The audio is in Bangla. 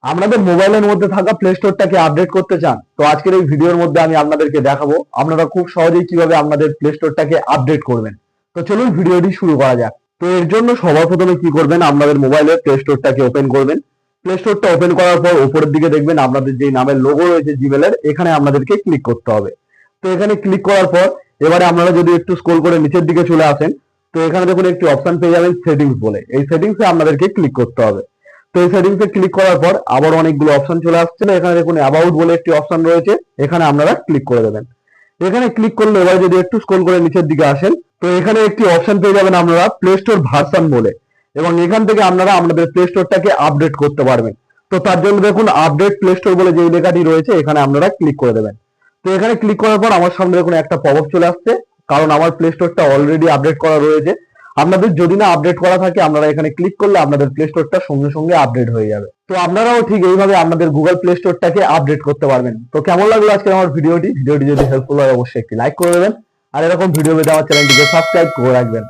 আপনাদের মোবাইলের মধ্যে থাকা প্লে স্টোরটাকে আপডেট করতে চান, তো আজকের এই ভিডিওর মধ্যে আমি আপনাদেরকে দেখাবো আপনারা খুব সহজেই কিভাবে আপনাদের প্লে স্টোরটাকে আপডেট করবেন। তো চলুন ভিডিওটি শুরু করা যাক। তো এর জন্য সবার প্রথমে কি করবেন, আপনাদের মোবাইলের প্লে স্টোরটাকে ওপেন করবেন। প্লে স্টোরটা ওপেন করার পর উপরের দিকে দেখবেন আপনাদের যে নামের লোগো রয়েছে জিমেলের, এখানে আপনাদেরকে ক্লিক করতে হবে। তো এখানে ক্লিক করার পর এবারে আপনারা যদি একটু স্ক্রল করে নিচের দিকে চলে আসেন, তো এখানে দেখুন একটি অপশন পেয়ে যাবেন সেটিংস বলে। এই সেটিংসে আপনাদেরকে ক্লিক করতে হবে। তো এই সেটিংসে ক্লিক করার পর আবার অনেকগুলো অপশন চলে আসছে। এখানে দেখুন অ্যাবাউট বলে একটি অপশন রয়েছে, এখানে আপনারা ক্লিক করে দেবেন। এখানে ক্লিক করলে এবার যদি একটু স্ক্রল করে নিচের দিকে আসেন, তো এখানে একটি অপশন পেয়ে যাবেন আপনারা প্লে স্টোর ভার্সন বলে, এবং এখান থেকে আপনারা আপনাদের প্লে স্টোরটাকে আপডেট করতে পারবেন। তো তার জন্য দেখুন আপডেট প্লে স্টোর বলে যে লেখাটি রয়েছে, এখানে আপনারা ক্লিক করে দেবেন। তো এখানে ক্লিক করার পর আমার সামনে দেখুন একটা পপআপ চলে আসছে, কারণ আমার প্লে স্টোরটা অলরেডি আপডেট করা রয়েছে। আপনাদের যদি না আপডেট করা থাকে, আপনারা এখানে ক্লিক করলে আপনাদের প্লে স্টোরটা সঙ্গে সঙ্গে আপডেট হয়ে যাবে। তো আপনারাও ঠিক এইভাবে আপনাদের গুগল প্লে স্টোরটাকে আপডেট করতে পারবেন। তো কেমন লাগলো আজকে আমার ভিডিওটি যদি হেল্পফুল হয় অবশ্যই একটি লাইক করে দেবেন, আর এরকম ভিডিও পেতে আমার চ্যানেলটিকে সাবস্ক্রাইব করে রাখবেন।